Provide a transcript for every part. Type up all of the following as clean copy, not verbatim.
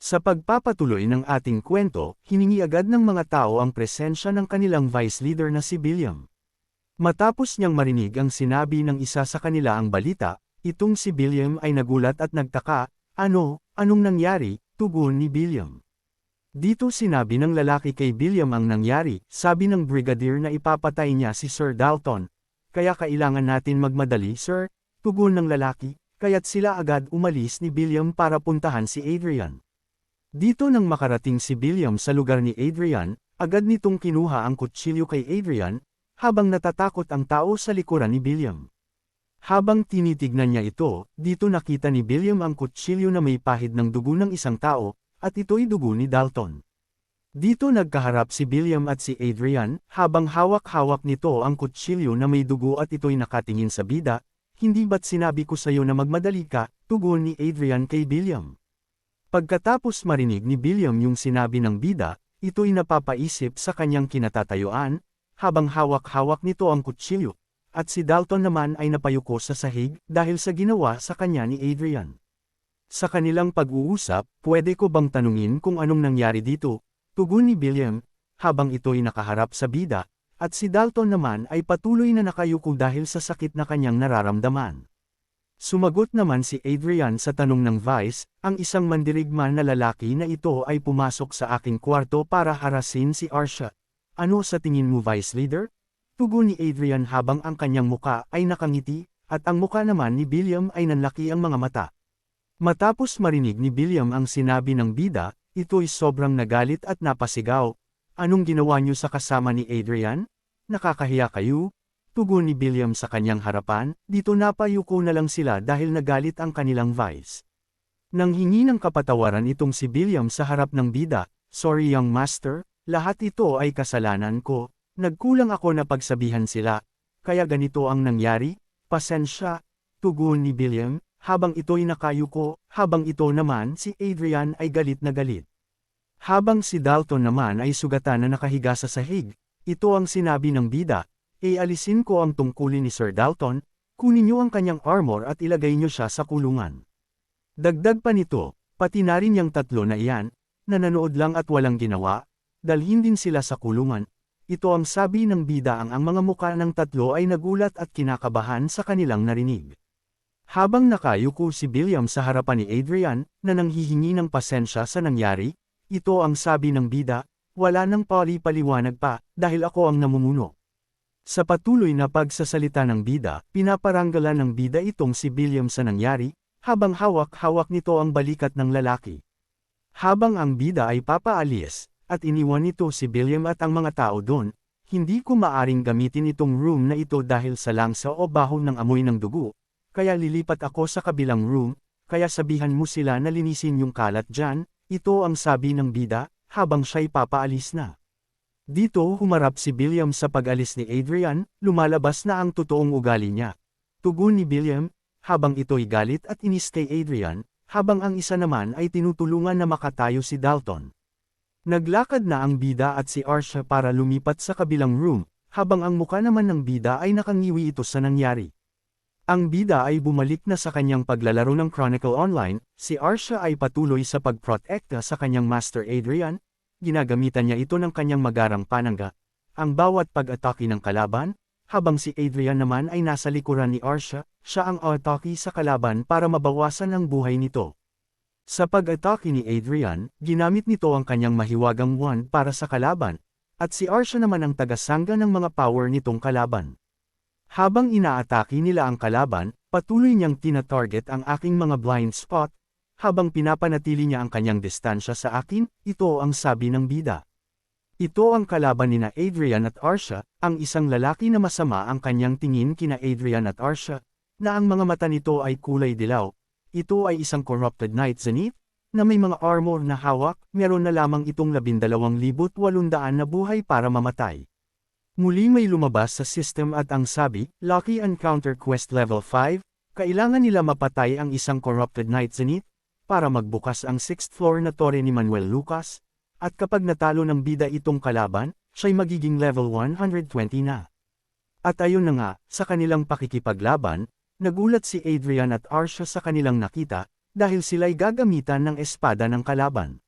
Sa pagpapatuloy ng ating kwento, hiningi agad ng mga tao ang presensya ng kanilang vice leader na si Billiam. Matapos niyang marinig ang sinabi ng isa sa kanila ang balita, itong si Billiam ay nagulat at nagtaka, anong nangyari, tugon ni Billiam. Dito sinabi ng lalaki kay Billiam ang nangyari, sabi ng brigadier na ipapatay niya si Sir Dalton. Kaya kailangan natin magmadali sir, tugon ng lalaki, kaya't sila agad umalis ni Billiam para puntahan si Adrian. Dito nang makarating si Billiam sa lugar ni Adrian, agad nitong kinuha ang kutsilyo kay Adrian, habang natatakot ang tao sa likuran ni Billiam. Habang tinitignan niya ito, dito nakita ni Billiam ang kutsilyo na may pahid ng dugo ng isang tao, at ito'y dugo ni Dalton. Dito nagkaharap si Billiam at si Adrian, habang hawak-hawak nito ang kutsilyo na may dugo at ito'y nakatingin sa bida, hindi ba't sinabi ko sa'yo na magmadali ka, tugon ni Adrian kay Billiam. Pagkatapos marinig ni Billiam yung sinabi ng bida, ito'y napapaisip sa kanyang kinatatayuan, habang hawak-hawak nito ang kutsilyo, at si Dalton naman ay napayuko sa sahig dahil sa ginawa sa kanya ni Adrian. Sa kanilang pag-uusap, pwede ko bang tanungin kung anong nangyari dito, tugon ni Billiam, habang ito'y nakaharap sa bida, at si Dalton naman ay patuloy na nakayuko dahil sa sakit na kanyang nararamdaman. Sumagot naman si Adrian sa tanong ng Vice, ang isang mandirigma na lalaki na ito ay pumasok sa aking kwarto para harasin si Arcia. Ano sa tingin mo Vice Leader? Tugon ni Adrian habang ang kanyang muka ay nakangiti, at ang muka naman ni Billiam ay nanlaki ang mga mata. Matapos marinig ni Billiam ang sinabi ng bida, ito'y sobrang nagalit at napasigaw. Anong ginawa niyo sa kasama ni Adrian? Nakakahiya kayo? Tugon ni Billiam sa kanyang harapan, dito napayuko na lang sila dahil nagalit ang kanilang vice. Nang hingi ng kapatawaran itong si Billiam sa harap ng bida, sorry young master, lahat ito ay kasalanan ko, nagkulang ako na pagsabihan sila, kaya ganito ang nangyari, pasensya, tugon ni Billiam, habang ito'y nakayuko, habang ito naman si Adrian ay galit na galit. Habang si Dalton naman ay sugatan na nakahiga sa sahig, ito ang sinabi ng bida, alisin ko ang tungkulin ni Sir Dalton, kunin niyo ang kanyang armor at ilagay niyo siya sa kulungan. Dagdag pa nito, pati na rin yung tatlo na iyan, na nanood lang at walang ginawa, dalhin din sila sa kulungan. Ito ang sabi ng bida ang mga muka ng tatlo ay nagulat at kinakabahan sa kanilang narinig. Habang nakayuko si Billiam sa harapan ni Adrian, na nanghihingi ng pasensya sa nangyari, ito ang sabi ng bida, wala nang paliwanagan pa, dahil ako ang namumuno. Sa patuloy na pagsasalita ng bida, pinaparanggalan ng bida itong si Billiam sa nangyari, habang hawak-hawak nito ang balikat ng lalaki. Habang ang bida ay papaalis, at iniwan nito si Billiam at ang mga tao doon, hindi ko maaring gamitin itong room na ito dahil sa langsa o baho ng amoy ng dugo, kaya lilipat ako sa kabilang room, kaya sabihan mo sila na linisin yung kalat dyan, ito ang sabi ng bida, habang siya'y papaalis na. Dito humarap si Billiam sa pag-alis ni Adrian, lumalabas na ang totoong ugali niya. Tugon ni Billiam, habang ito'y galit at inis kay Adrian, habang ang isa naman ay tinutulungan na makatayo si Dalton. Naglakad na ang bida at si Arcia para lumipat sa kabilang room, habang ang muka naman ng bida ay nakangiwi ito sa nangyari. Ang bida ay bumalik na sa kanyang paglalaro ng Chronicle Online, si Arcia ay patuloy sa pagprotekta sa kanyang master Adrian, ginagamitan niya ito ng kanyang magarang panangga, ang bawat pag-atake ng kalaban, habang si Adrian naman ay nasa likuran ni Arcia, siya ang atake sa kalaban para mabawasan ang buhay nito. Sa pag-atake ni Adrian, ginamit nito ang kanyang mahiwagang wand para sa kalaban, at si Arcia naman ang tagasangga ng mga power nitong kalaban. Habang inaatake nila ang kalaban, patuloy niyang tina-target ang aking mga blind spot, habang pinapanatili niya ang kanyang distansya sa akin, ito ang sabi ng bida. Ito ang kalaban nina Adrian at Arcia, ang isang lalaki na masama ang kanyang tingin kina Adrian at Arcia, na ang mga mata nito ay kulay dilaw. Ito ay isang corrupted knight Zenith, na may mga armor na hawak, meron na lamang itong 12,800 na buhay para mamatay. Muli may lumabas sa system at ang sabi, Lucky Encounter Quest Level 5, kailangan nila mapatay ang isang corrupted knight Zenith, para magbukas ang 6th floor na tore ni Manuel Lucas, at kapag natalo ng bida itong kalaban, siya'y magiging level 120 na. At ayun na nga, sa kanilang pakikipaglaban, nagulat si Adrian at Arcia sa kanilang nakita, dahil sila'y gagamitan ng espada ng kalaban.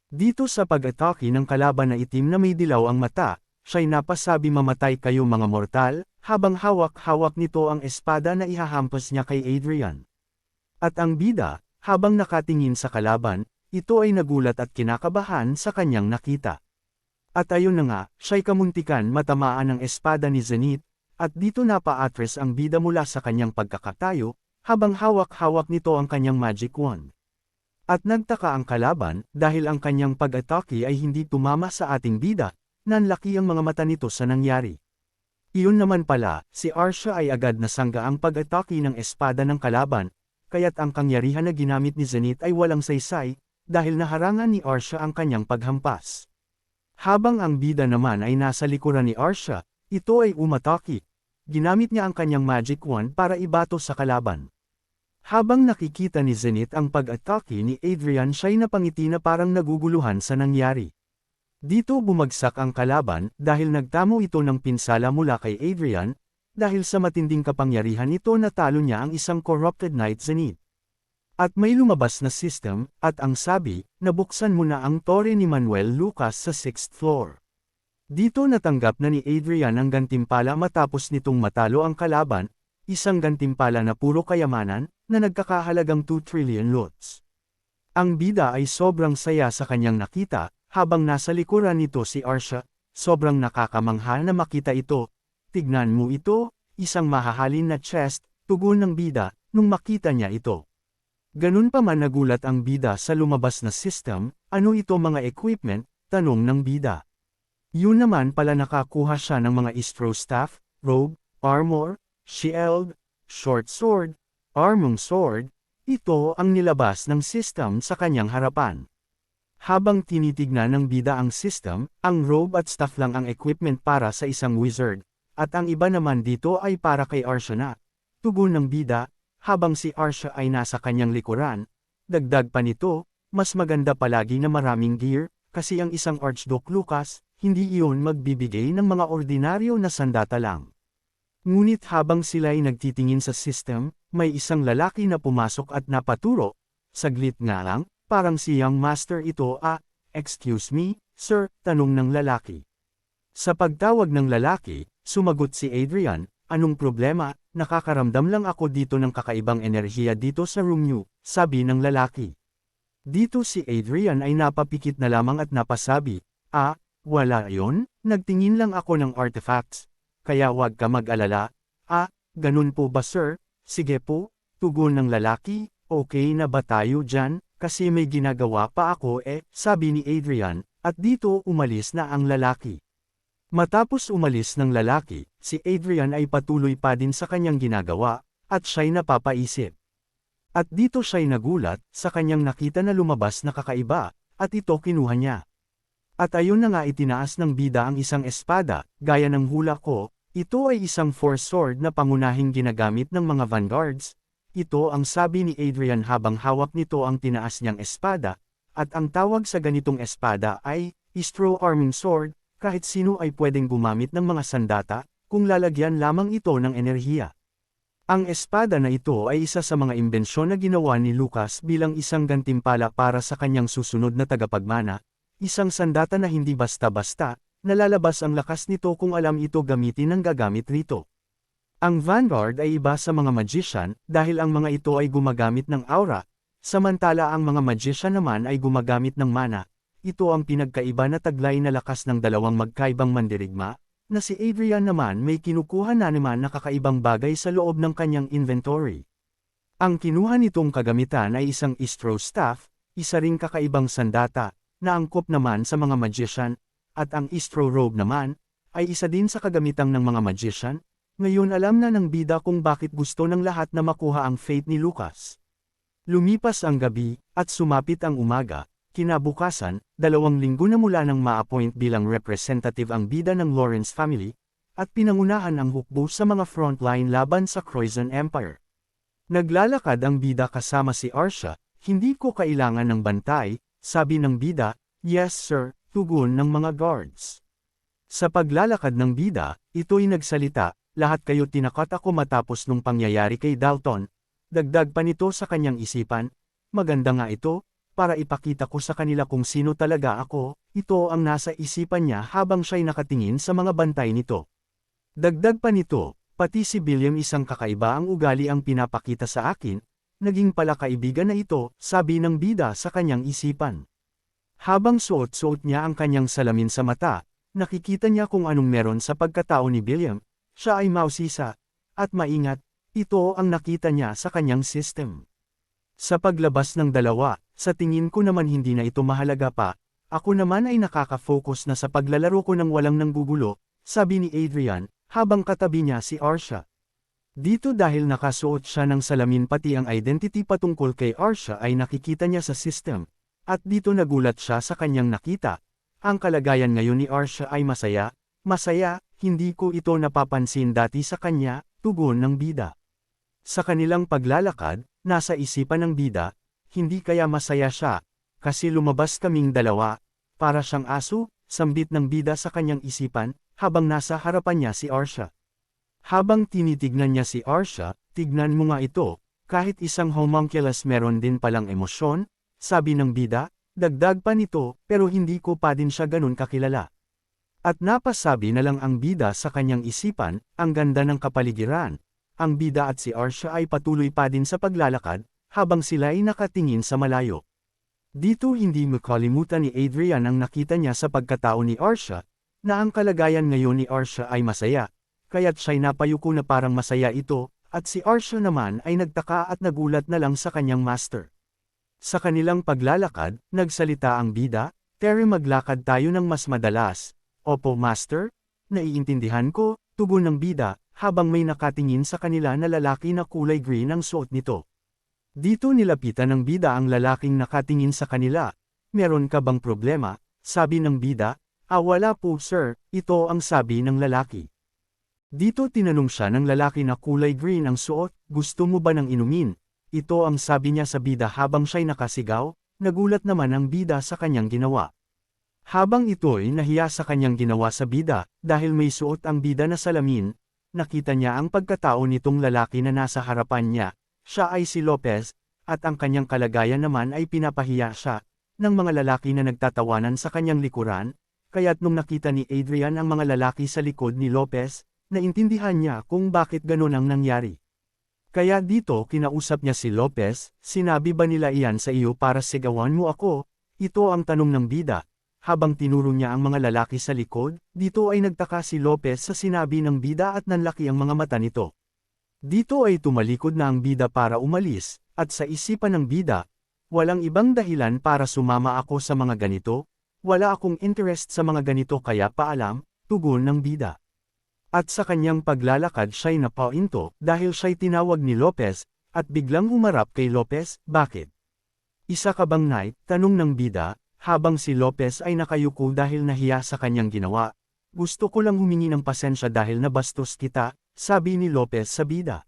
Dito sa pag-atake ng kalaban na itim na may dilaw ang mata, siya'y napasabi mamatay kayo mga mortal, habang hawak-hawak nito ang espada na ihahampas niya kay Adrian. At ang bida, habang nakatingin sa kalaban, ito ay nagulat at kinakabahan sa kanyang nakita. At ayun na nga, siya'y kamuntikan matamaan ng espada ni Zenith, at dito napa-atres ang bida mula sa kanyang pagkakatayo, habang hawak-hawak nito ang kanyang magic wand. At nagtaka ang kalaban, dahil ang kanyang pag-atake ay hindi tumama sa ating bida, nanlaki ang mga mata nito sa nangyari. Iyon naman pala, si Arcia ay agad nasangga ang pag-atake ng espada ng kalaban, kaya't ang kapangyarihan na ginamit ni Zenith ay walang saysay, dahil naharangan ni Arcia ang kanyang paghampas. Habang ang bida naman ay nasa likuran ni Arcia, ito ay umatake. Ginamit niya ang kanyang magic wand para ibato sa kalaban. Habang nakikita ni Zenith ang pag-atake ni Adrian, siya'y napangiti na parang naguguluhan sa nangyari. Dito bumagsak ang kalaban dahil nagtamo ito ng pinsala mula kay Adrian, dahil sa matinding kapangyarihan nito natalo niya ang isang corrupted knight Zenith. At may lumabas na system, at ang sabi, nabuksan mo na ang tore ni Manuel Lucas sa 6th floor. Dito natanggap na ni Adrian ang gantimpala matapos nitong matalo ang kalaban, isang gantimpala na puro kayamanan, na nagkakahalagang 2 trillion lots. Ang bida ay sobrang saya sa kanyang nakita, habang nasa likuran nito si Arcia, sobrang nakakamangha na makita ito. Tignan mo ito, isang mahahalin na chest, tugon ng bida, nung makita niya ito. Ganun pa man nagulat ang bida sa lumabas na system, ano ito mga equipment, tanong ng bida. Yun naman pala nakakuha siya ng mga istro staff, robe, armor, shield, short sword, armong sword, ito ang nilabas ng system sa kanyang harapan. Habang tinitignan ng bida ang system, ang robe at staff lang ang equipment para sa isang wizard, at ang iba naman dito ay para kay Arcia na. Tugon ng bida, habang si Arcia ay nasa kanyang likuran, dagdag pa nito, mas maganda palagi na maraming gear, kasi ang isang Archduke Lucas, hindi iyon magbibigay ng mga ordinaryo na sandata lang. Ngunit habang sila'y nagtitingin sa system, may isang lalaki na pumasok at napaturo, saglit nga lang, parang si Young Master ito excuse me, sir, tanong ng lalaki. Sa pagtawag ng lalaki, sumagot si Adrian, anong problema, nakakaramdam lang ako dito ng kakaibang enerhiya dito sa room niyo, sabi ng lalaki. Dito si Adrian ay napapikit na lamang at napasabi, wala yon, nagtingin lang ako ng artifacts, kaya wag ka mag-alala. Ganun po ba sir? Sige po, tugon ng lalaki, okay na ba tayo dyan, kasi may ginagawa pa ako sabi ni Adrian, at dito umalis na ang lalaki. Matapos umalis ng lalaki, si Adrian ay patuloy pa din sa kanyang ginagawa, at siya'y napapaisip. At dito siya'y nagulat, sa kanyang nakita na lumabas na kakaiba, at ito kinuha niya. At ayun na nga itinaas ng bida ang isang espada, gaya ng hula ko, ito ay isang four sword na pangunahing ginagamit ng mga vanguards. Ito ang sabi ni Adrian habang hawak nito ang tinaas niyang espada, at ang tawag sa ganitong espada ay, Istro Arming Sword, kahit sino ay pwedeng gumamit ng mga sandata, kung lalagyan lamang ito ng enerhiya. Ang espada na ito ay isa sa mga imbensyon na ginawa ni Lucas bilang isang gantimpala para sa kanyang susunod na tagapagmana, isang sandata na hindi basta-basta, nalalabas ang lakas nito kung alam ito gamitin ng gagamit rito. Ang Vanguard ay iba sa mga magician, dahil ang mga ito ay gumagamit ng aura, samantala ang mga magician naman ay gumagamit ng mana. Ito ang pinagkaiba na taglay na lakas ng dalawang magkaibang mandirigma, na si Adrian naman may kinukuha na naman na kakaibang bagay sa loob ng kanyang inventory. Ang kinuha nitong kagamitan ay isang Istro Staff, isa ring kakaibang sandata, na angkop naman sa mga magician, at ang Istro Robe naman, ay isa din sa kagamitang ng mga magician. Ngayon alam na ng bida kung bakit gusto ng lahat na makuha ang fate ni Lucas. Lumipas ang gabi, at sumapit ang umaga, kinabukasan, 2 linggo na mula nang ma-appoint bilang representative ang bida ng Lawrence family, at pinangunahan ang hukbo sa mga frontline laban sa Croizon Empire. Naglalakad ang bida kasama si Arcia, hindi ko kailangan ng bantay, sabi ng bida, yes sir, tugon ng mga guards. Sa paglalakad ng bida, ito'y nagsalita, lahat kayo tinakat ako matapos nung pangyayari kay Dalton, dagdag pa nito sa kanyang isipan, maganda nga ito, para ipakita ko sa kanila kung sino talaga ako, ito ang nasa isipan niya habang siya'y nakatingin sa mga bantay nito. Dagdag pa nito, pati si William isang kakaiba ang ugali ang pinapakita sa akin, naging pala kaibigan na ito, sabi ng bida sa kanyang isipan. Habang suot-suot niya ang kanyang salamin sa mata, nakikita niya kung anong meron sa pagkatao ni William, siya ay mausisa, at maingat, ito ang nakita niya sa kanyang system. Sa paglabas ng dalawa, sa tingin ko naman hindi na ito mahalaga pa, ako naman ay nakaka-focus na sa paglalaro ko ng walang nanggugulo, sabi ni Adrian, habang katabi niya si Arsha. Dito dahil nakasuot siya ng salamin pati ang identity patungkol kay Arsha ay nakikita niya sa system, at dito nagulat siya sa kanyang nakita. Ang kalagayan ngayon ni Arsha ay masaya, hindi ko ito napapansin dati sa kanya, tugon ng bida. Sa kanilang paglalakad, nasa isipan ng bida, hindi kaya masaya siya, kasi lumabas kaming dalawa, para siyang aso, sambit ng bida sa kanyang isipan, habang nasa harapan niya si Arsha. Habang tinitignan niya si Arsha, tignan mo nga ito, kahit isang homunculus meron din palang emosyon, sabi ng bida, dagdag pa nito, pero hindi ko pa din siya ganun kakilala. At napasabi na lang ang bida sa kanyang isipan, ang ganda ng kapaligiran. Ang bida at si Arsha ay patuloy pa din sa paglalakad, habang sila ay nakatingin sa malayo. Dito hindi makalimutan ni Adrian ang nakita niya sa pagkatao ni Arsha, na ang kalagayan ngayon ni Arsha ay masaya, kaya't siya'y napayuko na parang masaya ito, at si Arsha naman ay nagtaka at nagulat na lang sa kanyang master. Sa kanilang paglalakad, nagsalita ang bida, Terry maglakad tayo ng mas madalas. Opo master, naiintindihan ko, tugon ng bida, habang may nakatingin sa kanila na lalaki na kulay green ang suot nito. Dito nilapitan ng bida ang lalaking nakatingin sa kanila. Meron ka bang problema? Sabi ng bida. Wala po sir, ito ang sabi ng lalaki. Dito tinanong siya ng lalaki na kulay green ang suot, gusto mo ba ng inumin? Ito ang sabi niya sa bida habang siya'y nakasigaw, nagulat naman ang bida sa kanyang ginawa. Habang ito'y nahiya sa kanyang ginawa sa bida, dahil may suot ang bida na salamin, nakita niya ang pagkatao nitong lalaki na nasa harapan niya, siya ay si Lopez, at ang kanyang kalagayan naman ay pinapahiya siya, ng mga lalaki na nagtatawanan sa kanyang likuran, kaya't nung nakita ni Adrian ang mga lalaki sa likod ni Lopez, naintindihan niya kung bakit ganon ang nangyari. Kaya dito kinausap niya si Lopez, sinabi ba nila iyan sa iyo para sigawan mo ako? Ito ang tanong ng bida. Habang tinuro niya ang mga lalaki sa likod, dito ay nagtaka si Lopez sa sinabi ng bida at nanlaki ang mga mata nito. Dito ay tumalikod na ang bida para umalis, at sa isipan ng bida, walang ibang dahilan para sumama ako sa mga ganito, wala akong interest sa mga ganito kaya paalam, tugon ng bida. At sa kanyang paglalakad siya'y napahinto dahil siya'y tinawag ni Lopez, at biglang humarap kay Lopez, bakit? Isa ka bang knight? Tanong ng bida, habang si Lopez ay nakayuko dahil nahiya sa kanyang ginawa. Gusto ko lang humingi ng pasensya dahil nabastos kita, sabi ni Lopez sa bida.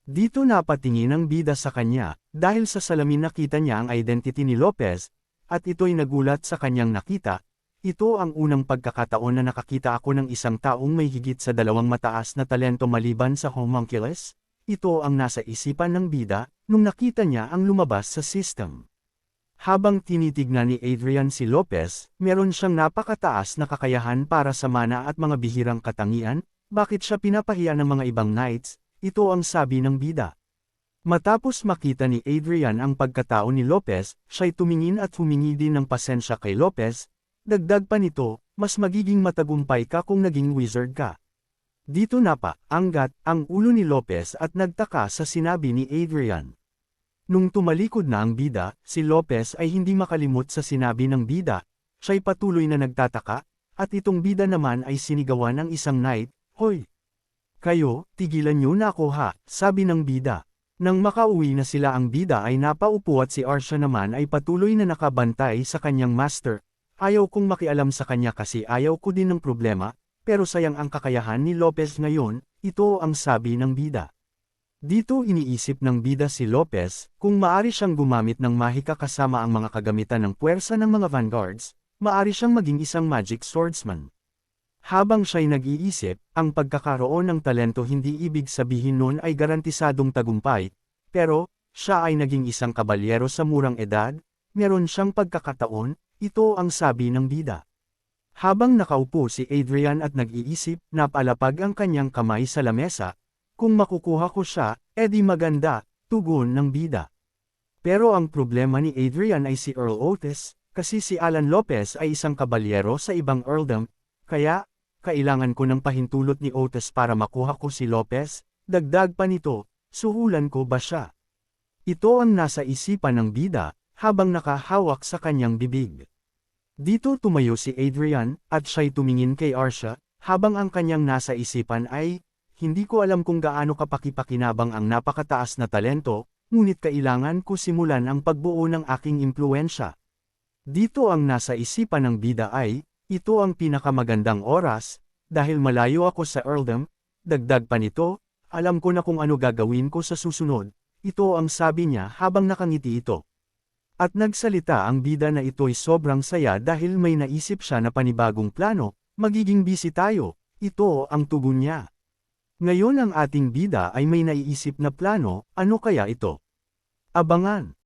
Dito napatingin ang bida sa kanya, dahil sa salamin nakita niya ang identity ni Lopez, at ito'y nagulat sa kanyang nakita. Ito ang unang pagkakataon na nakakita ako ng isang taong may higit sa 2 mataas na talento maliban sa homunculus. Ito ang nasa isipan ng bida, nung nakita niya ang lumabas sa system. Habang tinitignan ni Adrian si Lopez, meron siyang napakataas na kakayahan para sa mana at mga bihirang katangian, bakit siya pinapahiya ng mga ibang knights? Ito ang sabi ng bida. Matapos makita ni Adrian ang pagkatao ni Lopez, siya'y tumingin at humingi din ng pasensya kay Lopez. Dagdag pa nito, mas magiging matagumpay ka kung naging wizard ka. Dito angat ang ulo ni Lopez at nagtaka sa sinabi ni Adrian. Nung tumalikod na ang bida, si Lopez ay hindi makalimot sa sinabi ng bida, siya'y patuloy na nagtataka, at itong bida naman ay sinigawan ng isang knight, Hoy! Kayo, tigilan niyo na ako ha, sabi ng bida. Nang makauwi na sila ang bida ay napaupo at si Arsha naman ay patuloy na nakabantay sa kanyang master. Ayaw kong makialam sa kanya kasi ayaw ko din ng problema, pero sayang ang kakayahan ni Lopez ngayon, ito ang sabi ng bida. Dito iniisip ng bida si Lopez, kung maari siyang gumamit ng mahika kasama ang mga kagamitan ng puwersa ng mga vanguards, maari siyang maging isang magic swordsman. Habang siya'y nag-iisip, ang pagkakaroon ng talento hindi ibig sabihin nun ay garantisadong tagumpay, pero, siya ay naging isang kabalyero sa murang edad, meron siyang pagkakataon, ito ang sabi ng bida. Habang nakaupo si Adrian at nag-iisip, napalapag ang kanyang kamay sa lamesa, kung makukuha ko siya, edi maganda, tugon ng bida. Pero ang problema ni Adrian ay si Earl Otis, kasi si Alan Lopez ay isang kabalyero sa ibang earldom, kaya, kailangan ko ng pahintulot ni Otis para makuha ko si Lopez, dagdag pa nito, suhulan ko ba siya? Ito ang nasa isipan ng bida, habang nakahawak sa kanyang bibig. Dito tumayo si Adrian, at siya'y tumingin kay Arcia, habang ang kanyang nasa isipan ay, hindi ko alam kung gaano kapakipakinabang ang napakataas na talento, ngunit kailangan ko simulan ang pagbuo ng aking impluensya. Dito ang nasa isipan ng bida ay, ito ang pinakamagandang oras, dahil malayo ako sa earldom, dagdag pa nito, alam ko na kung ano gagawin ko sa susunod, ito ang sabi niya habang nakangiti ito. At nagsalita ang bida na ito'y sobrang saya dahil may naisip siya na panibagong plano, magiging busy tayo, ito ang tugon niya. Ngayon ang ating bida ay may naiisip na plano, ano kaya ito? Abangan!